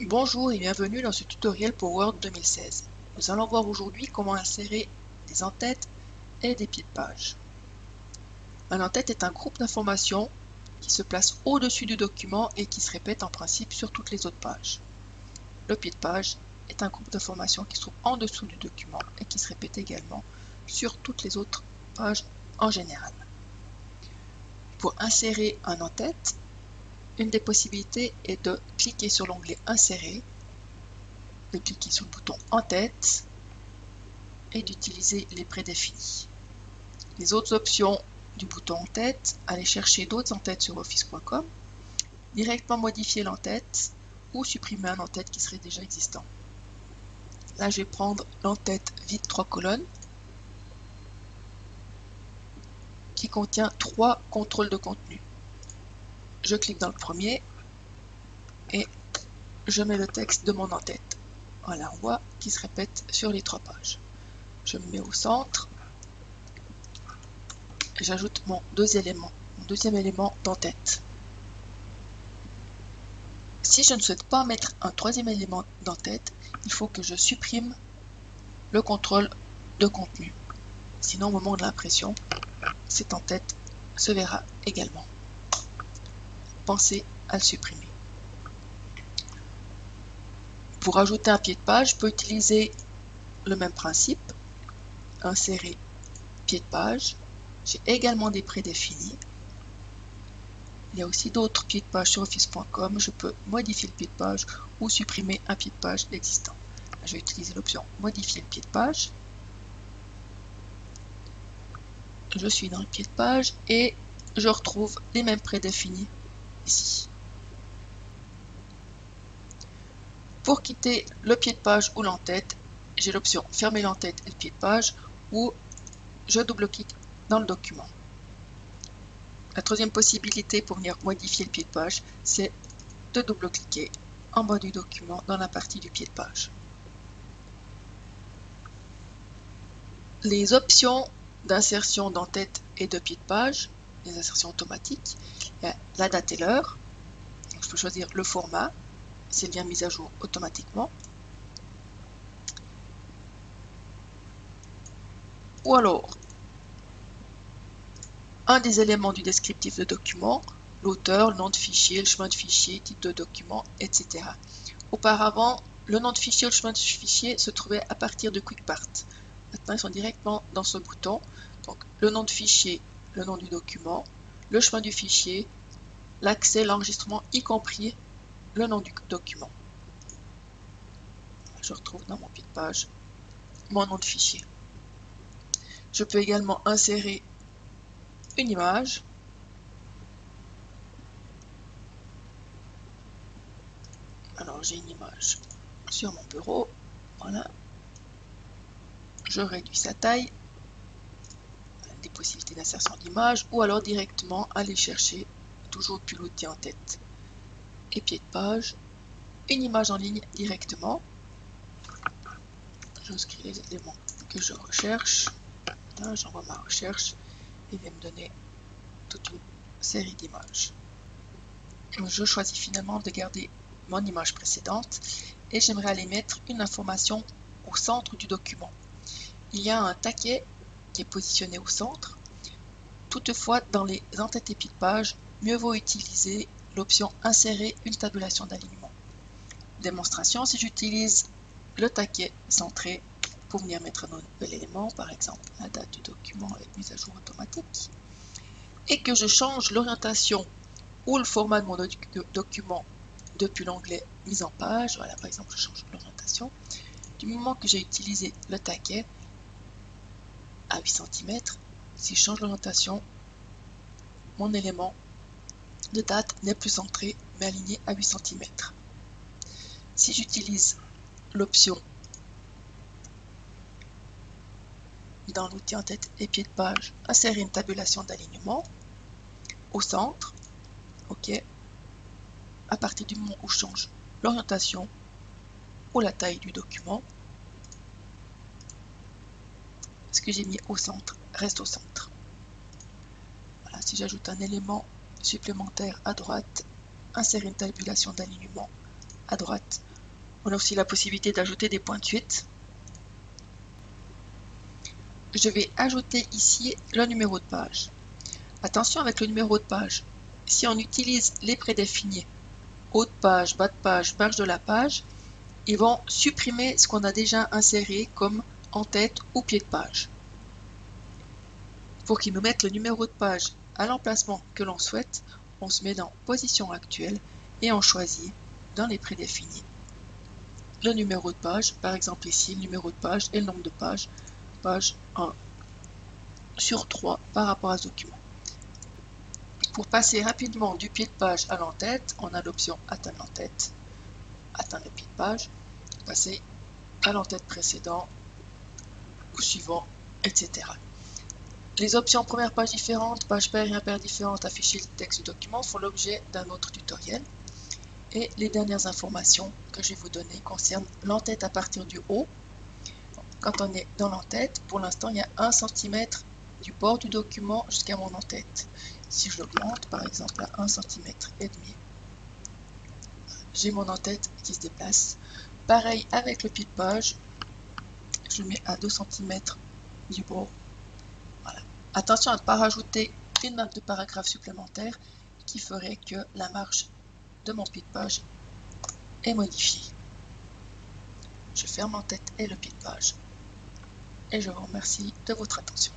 Bonjour et bienvenue dans ce tutoriel pour Word 2016. Nous allons voir aujourd'hui comment insérer des en-têtes et des pieds de page. Un en-tête est un groupe d'informations qui se place au-dessus du document et qui se répète en principe sur toutes les autres pages. Le pied de page est un groupe d'informations qui se trouve en dessous du document et qui se répète également sur toutes les autres pages en général. Pour insérer un en-tête, une des possibilités est de cliquer sur l'onglet Insérer, de cliquer sur le bouton En-tête et d'utiliser les prédéfinis. Les autres options du bouton En-tête, aller chercher d'autres en-têtes sur office.com, directement modifier l'en-tête ou supprimer un en-tête qui serait déjà existant. Là, je vais prendre l'en-tête vide 3 colonnes qui contient 3 contrôles de contenu. Je clique dans le premier et je mets le texte de mon en-tête. Voilà, on voit qu'il se répète sur les 3 pages. Je me mets au centre et j'ajoute mon deuxième élément d'en-tête. Si je ne souhaite pas mettre un troisième élément d'en-tête, il faut que je supprime le contrôle de contenu. Sinon, au moment de l'impression, cette en-tête se verra également. Pensez à le supprimer. Pour ajouter un pied de page, je peux utiliser le même principe. Insérer pied de page. J'ai également des prédéfinis. Il y a aussi d'autres pieds de page sur office.com. Je peux modifier le pied de page ou supprimer un pied de page existant. Je vais utiliser l'option modifier le pied de page. Je suis dans le pied de page et je retrouve les mêmes prédéfinis ici. Pour quitter le pied de page ou l'en-tête, j'ai l'option fermer l'en-tête et le pied de page ou je double-clique dans le document. La troisième possibilité pour venir modifier le pied de page, c'est de double-cliquer en bas du document dans la partie du pied de page. Les options d'insertion d'en-tête et de pied de page, les insertions automatiques, il y a la date et l'heure. Je peux choisir le format, c'est bien mis à jour automatiquement. Ou alors, un des éléments du descriptif de document, l'auteur, le nom de fichier, le chemin de fichier, type de document, etc. Auparavant, le nom de fichier ou le chemin de fichier se trouvait à partir de QuickPart. Maintenant, ils sont directement dans ce bouton. Donc, le nom de fichier, le nom du document, le chemin du fichier, l'accès, l'enregistrement, y compris le nom du document. Je retrouve dans mon pied de page mon nom de fichier. Je peux également insérer une image. Alors, j'ai une image sur mon bureau. Voilà. Je réduis sa taille. Des possibilités d'insertion d'image ou alors directement aller chercher toujours depuis l'outil en tête et pied de page une image en ligne directement. J'inscris les éléments que je recherche. J'envoie ma recherche et il va me donner toute une série d'images. Je choisis finalement de garder mon image précédente et j'aimerais aller mettre une information au centre du document. Il y a un taquet qui est positionné au centre. Toutefois, dans les en-têtes et pieds de page, mieux vaut utiliser l'option Insérer une tabulation d'alignement. Démonstration, si j'utilise le taquet centré pour venir mettre un nouvel élément, par exemple la date du document avec mise à jour automatique, et que je change l'orientation ou le format de mon document depuis l'onglet Mise en page, voilà, par exemple, je change l'orientation. Du moment que j'ai utilisé le taquet à 8 cm, si je change l'orientation, mon élément de date n'est plus centré mais aligné à 8 cm. Si j'utilise l'option dans l'outil en tête et pied de page, insérer une tabulation d'alignement au centre, ok, à partir du moment où je change l'orientation ou la taille du document, ce que j'ai mis au centre reste au centre. Voilà, si j'ajoute un élément supplémentaire à droite, insérer une tabulation d'alignement à droite, On a aussi la possibilité d'ajouter des points de suite. Je vais ajouter ici le numéro de page. Attention avec le numéro de page. Si on utilise les prédéfinis haut de page, bas de page, page de la page, ils vont supprimer ce qu'on a déjà inséré comme en tête ou pied de page. Pour qu'ils nous mettent le numéro de page à l'emplacement que l'on souhaite, on se met dans position actuelle et on choisit dans les prédéfinis le numéro de page, par exemple ici le numéro de page et le nombre de pages, page 1 sur 3 par rapport à ce document. Pour passer rapidement du pied de page à l'entête, on a l'option atteindre l'entête, atteindre le pied de page, passer à l'entête précédent ou suivant, etc. Les options première page différente, page paire et impaire différente, afficher le texte du document font l'objet d'un autre tutoriel. Et les dernières informations que je vais vous donner concernent l'entête à partir du haut. Quand on est dans l'entête, pour l'instant, il y a 1 cm du bord du document jusqu'à mon entête. Si je l'augmente, par exemple, à 1,5 cm, j'ai mon entête qui se déplace. Pareil avec le pied de page, je le mets à 2 cm du bord. Voilà. Attention à ne pas rajouter une marque de paragraphe supplémentaire qui ferait que la marge de mon pied de page est modifiée. Je ferme l'entête et le pied de page et je vous remercie de votre attention.